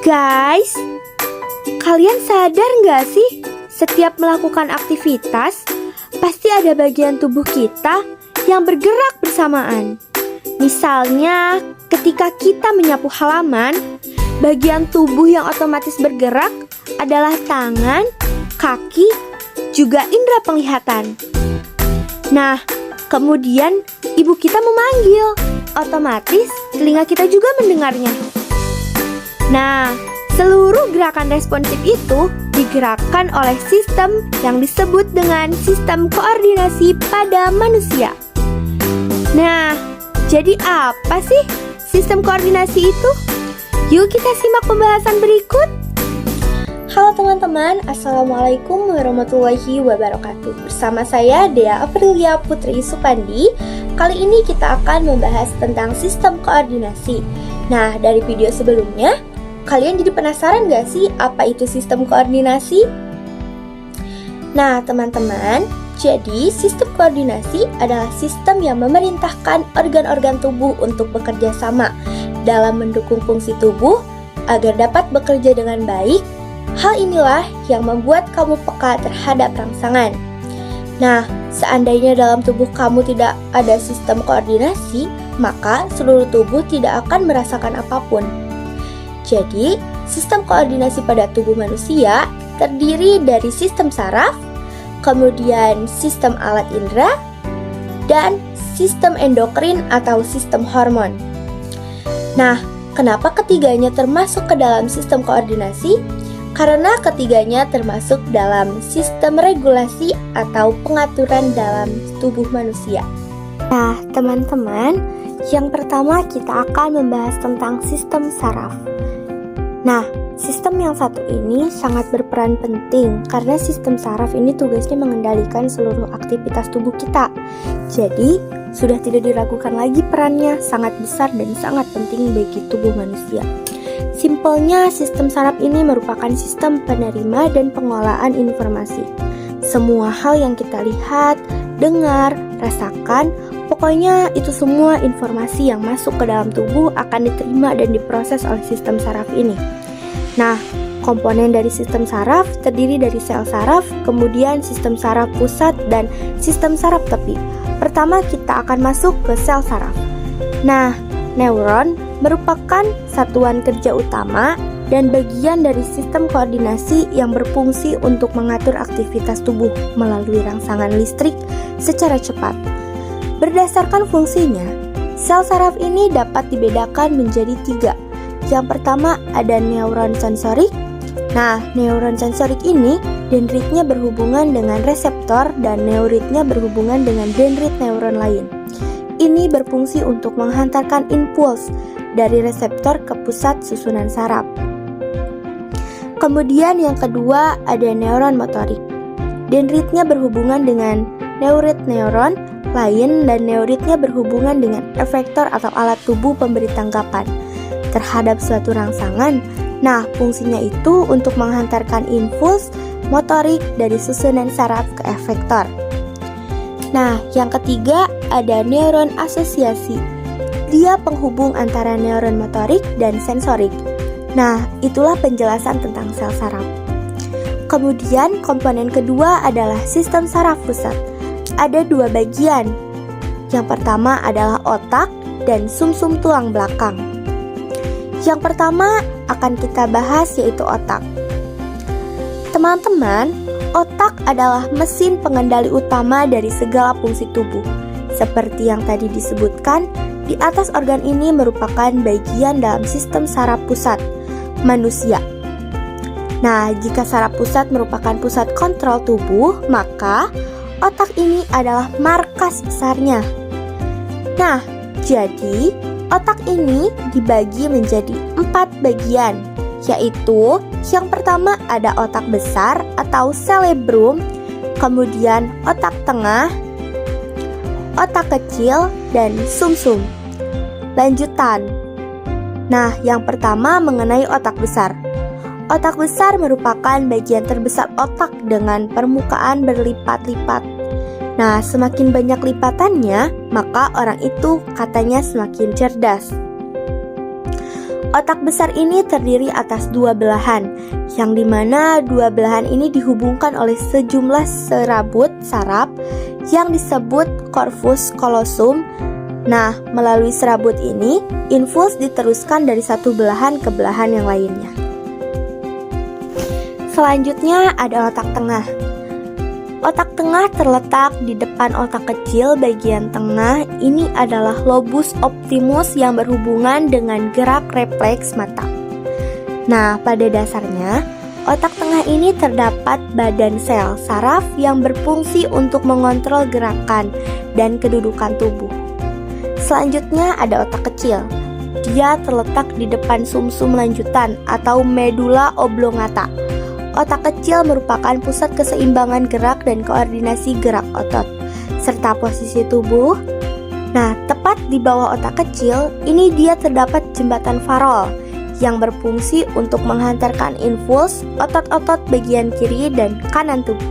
Guys, kalian sadar nggak sih? Setiap melakukan aktivitas, pasti ada bagian tubuh kita yang bergerak bersamaan. Misalnya, ketika kita menyapu halaman, bagian tubuh yang otomatis bergerak adalah tangan, kaki, juga indera penglihatan. Nah, kemudian ibu kita memanggil, otomatis telinga kita juga mendengarnya. Nah, seluruh gerakan responsif itu digerakkan oleh sistem yang disebut dengan sistem koordinasi pada manusia. Nah, jadi apa sih sistem koordinasi itu? Yuk kita simak pembahasan berikut. Halo teman-teman, Assalamualaikum warahmatullahi wabarakatuh. Bersama saya Dea Aprilia Putri Supandi. Kali ini kita akan membahas tentang sistem koordinasi. Nah, dari video sebelumnya, kalian jadi penasaran gak sih apa itu sistem koordinasi? Nah teman-teman, jadi sistem koordinasi adalah sistem yang memerintahkan organ-organ tubuh untuk bekerja sama dalam mendukung fungsi tubuh agar dapat bekerja dengan baik. Hal inilah yang membuat kamu peka terhadap rangsangan. Nah, seandainya dalam tubuh kamu tidak ada sistem koordinasi, maka seluruh tubuh tidak akan merasakan apapun. Jadi, sistem koordinasi pada tubuh manusia terdiri dari sistem saraf, kemudian sistem alat indera, dan sistem endokrin atau sistem hormon. Nah, kenapa ketiganya termasuk ke dalam sistem koordinasi? Karena ketiganya termasuk dalam sistem regulasi atau pengaturan dalam tubuh manusia. Nah, teman-teman, yang pertama kita akan membahas tentang sistem saraf. Nah, sistem yang satu ini sangat berperan penting karena sistem saraf ini tugasnya mengendalikan seluruh aktivitas tubuh kita. Jadi, sudah tidak diragukan lagi perannya sangat besar dan sangat penting bagi tubuh manusia. Simpelnya, sistem saraf ini merupakan sistem penerima dan pengolahan informasi. Semua hal yang kita lihat, dengar, rasakan, pokoknya itu semua informasi yang masuk ke dalam tubuh akan diterima dan diproses oleh sistem saraf ini. Nah, komponen dari sistem saraf terdiri dari sel saraf, kemudian sistem saraf pusat, dan sistem saraf tepi. Pertama kita akan masuk ke sel saraf. Nah, neuron merupakan satuan kerja utama dan bagian dari sistem koordinasi yang berfungsi untuk mengatur aktivitas tubuh melalui rangsangan listrik secara cepat. Berdasarkan fungsinya, sel saraf ini dapat dibedakan menjadi 3. Yang pertama ada neuron sensorik. Nah, neuron sensorik ini dendritnya berhubungan dengan reseptor dan neuritnya berhubungan dengan dendrit neuron lain. Ini berfungsi untuk menghantarkan impuls dari reseptor ke pusat susunan saraf. Kemudian yang kedua ada neuron motorik. Dendritnya berhubungan dengan neurit neuron lain dan neuritnya berhubungan dengan efektor atau alat tubuh pemberi tanggapan terhadap suatu rangsangan. Nah, fungsinya itu untuk menghantarkan impuls motorik dari susunan saraf ke efektor. Nah, yang ketiga ada neuron asosiasi. Dia penghubung antara neuron motorik dan sensorik. Nah, itulah penjelasan tentang sel saraf. Kemudian komponen kedua adalah sistem saraf pusat. Ada 2 bagian. Yang pertama adalah otak dan sumsum tulang belakang. Yang pertama akan kita bahas yaitu otak. Teman-teman, otak adalah mesin pengendali utama dari segala fungsi tubuh. Seperti yang tadi disebutkan, di atas organ ini merupakan bagian dalam sistem saraf pusat manusia. Nah, jika saraf pusat merupakan pusat kontrol tubuh, maka otak ini adalah markas besarnya. Nah, jadi otak ini dibagi menjadi 4 bagian, yaitu yang pertama ada otak besar atau cerebrum, kemudian otak tengah, otak kecil, dan sumsum. Lanjutan. Nah, yang pertama mengenai otak besar. Otak besar merupakan bagian terbesar otak dengan permukaan berlipat-lipat. Nah, semakin banyak lipatannya, maka orang itu katanya semakin cerdas. Otak besar ini terdiri atas dua belahan, yang dimana dua belahan ini dihubungkan oleh sejumlah serabut saraf yang disebut corpus callosum. Nah, melalui serabut ini, impuls diteruskan dari satu belahan ke belahan yang lainnya. Selanjutnya ada otak tengah. Otak tengah terletak di depan otak kecil bagian tengah. Ini adalah lobus optimus yang berhubungan dengan gerak refleks mata. Nah, pada dasarnya, otak tengah ini terdapat badan sel saraf yang berfungsi untuk mengontrol gerakan dan kedudukan tubuh. Selanjutnya ada otak kecil. Dia terletak di depan sumsum lanjutan atau medula oblongata. Otak kecil merupakan pusat keseimbangan gerak dan koordinasi gerak otot, serta posisi tubuh. Nah, tepat di bawah otak kecil, ini dia terdapat jembatan Farol yang berfungsi untuk menghantarkan impuls otot-otot bagian kiri dan kanan tubuh.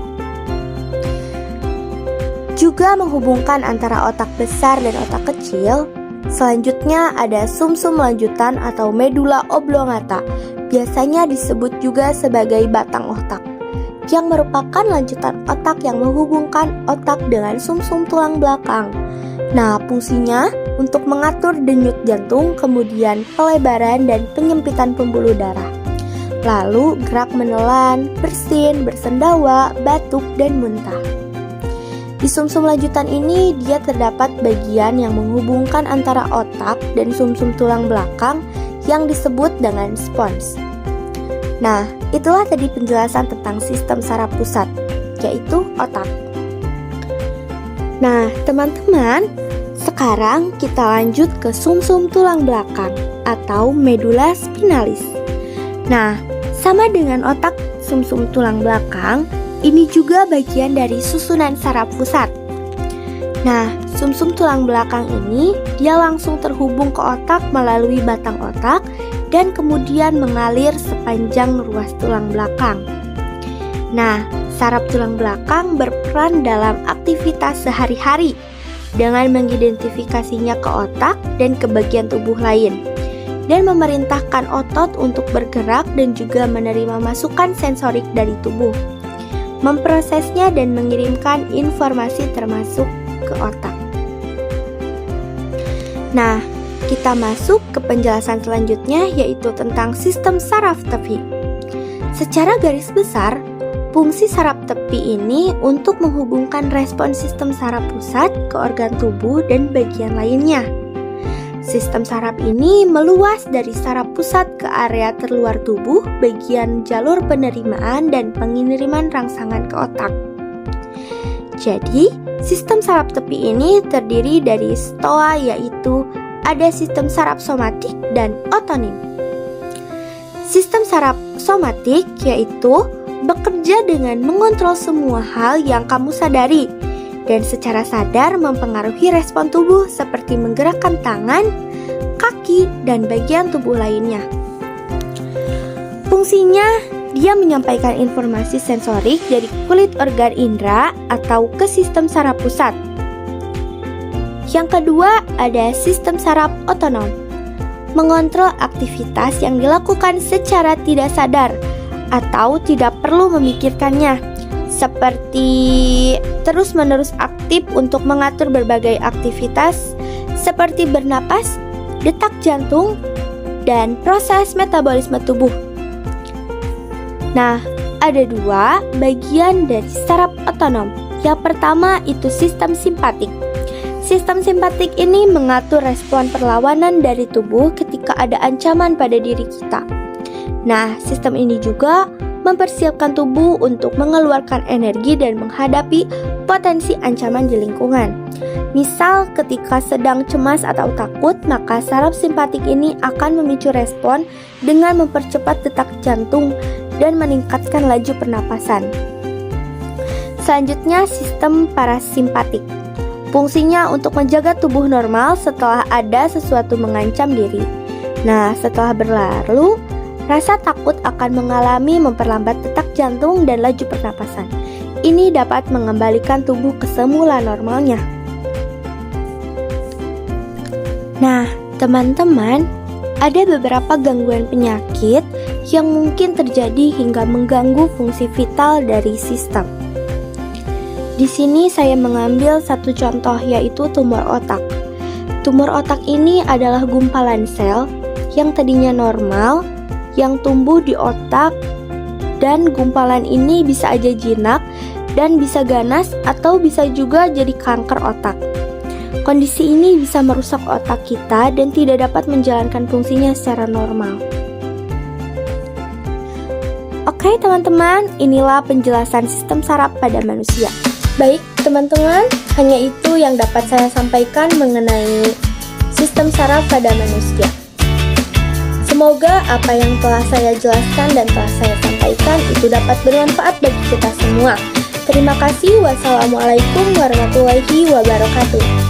Juga menghubungkan antara otak besar dan otak kecil. Selanjutnya ada sumsum lanjutan atau medula oblongata, biasanya disebut juga sebagai batang otak, yang merupakan lanjutan otak yang menghubungkan otak dengan sumsum tulang belakang. Nah, fungsinya untuk mengatur denyut jantung, kemudian pelebaran dan penyempitan pembuluh darah. Lalu gerak menelan, bersin, bersendawa, batuk, dan muntah. Di sumsum lanjutan ini, dia terdapat bagian yang menghubungkan antara otak dan sumsum tulang belakang yang disebut dengan spons. Nah, itulah tadi penjelasan tentang sistem saraf pusat, yaitu otak. Nah, teman-teman, sekarang kita lanjut ke sumsum tulang belakang atau medula spinalis. Nah, sama dengan otak, sumsum tulang belakang ini juga bagian dari susunan saraf pusat. Nah, sumsum tulang belakang ini dia langsung terhubung ke otak melalui batang otak dan kemudian mengalir sepanjang ruas tulang belakang. Nah, saraf tulang belakang berperan dalam aktivitas sehari-hari dengan mengidentifikasinya ke otak dan ke bagian tubuh lain, dan memerintahkan otot untuk bergerak dan juga menerima masukan sensorik dari tubuh, memprosesnya dan mengirimkan informasi termasuk ke otak. Nah, kita masuk ke penjelasan selanjutnya, yaitu tentang sistem saraf tepi. Secara garis besar, fungsi saraf tepi ini untuk menghubungkan respon sistem saraf pusat ke organ tubuh dan bagian lainnya. Sistem saraf ini meluas dari saraf pusat ke area terluar tubuh, bagian jalur penerimaan dan pengiriman rangsangan ke otak. Jadi, sistem saraf tepi ini terdiri dari stoa, yaitu ada sistem saraf somatik dan otonim. Sistem saraf somatik yaitu bekerja dengan mengontrol semua hal yang kamu sadari dan secara sadar mempengaruhi respon tubuh seperti menggerakkan tangan, kaki, dan bagian tubuh lainnya. Fungsinya, dia menyampaikan informasi sensorik dari kulit organ indera atau ke sistem saraf pusat. Yang kedua, ada sistem saraf otonom, mengontrol aktivitas yang dilakukan secara tidak sadar atau tidak perlu memikirkannya, seperti terus-menerus aktif untuk mengatur berbagai aktivitas seperti bernapas, detak jantung, dan proses metabolisme tubuh. Nah, ada dua bagian dari saraf otonom. Yang pertama itu sistem simpatik. Sistem simpatik ini mengatur respon perlawanan dari tubuh ketika ada ancaman pada diri kita. Nah, sistem ini juga mempersiapkan tubuh untuk mengeluarkan energi dan menghadapi potensi ancaman di lingkungan. Misal, ketika sedang cemas atau takut, maka saraf simpatik ini akan memicu respon dengan mempercepat detak jantung dan meningkatkan laju pernapasan. Selanjutnya, sistem parasimpatik. Fungsinya untuk menjaga tubuh normal setelah ada sesuatu mengancam diri. Nah, setelah berlalu, rasa takut akan mengalami memperlambat detak jantung dan laju pernapasan. Ini dapat mengembalikan tubuh ke semula normalnya. Nah, teman-teman, ada beberapa gangguan penyakit yang mungkin terjadi hingga mengganggu fungsi vital dari sistem. Di sini saya mengambil satu contoh, yaitu tumor otak. Tumor otak ini adalah gumpalan sel yang tadinya normal, yang tumbuh di otak, dan gumpalan ini bisa aja jinak dan bisa ganas atau bisa juga jadi kanker otak. Kondisi ini bisa merusak otak kita dan tidak dapat menjalankan fungsinya secara normal. Oke teman-teman, inilah penjelasan sistem saraf pada manusia. Baik teman-teman, hanya itu yang dapat saya sampaikan mengenai sistem saraf pada manusia. Semoga apa yang telah saya jelaskan dan telah saya sampaikan itu dapat bermanfaat bagi kita semua. Terima kasih. Wassalamualaikum warahmatullahi wabarakatuh.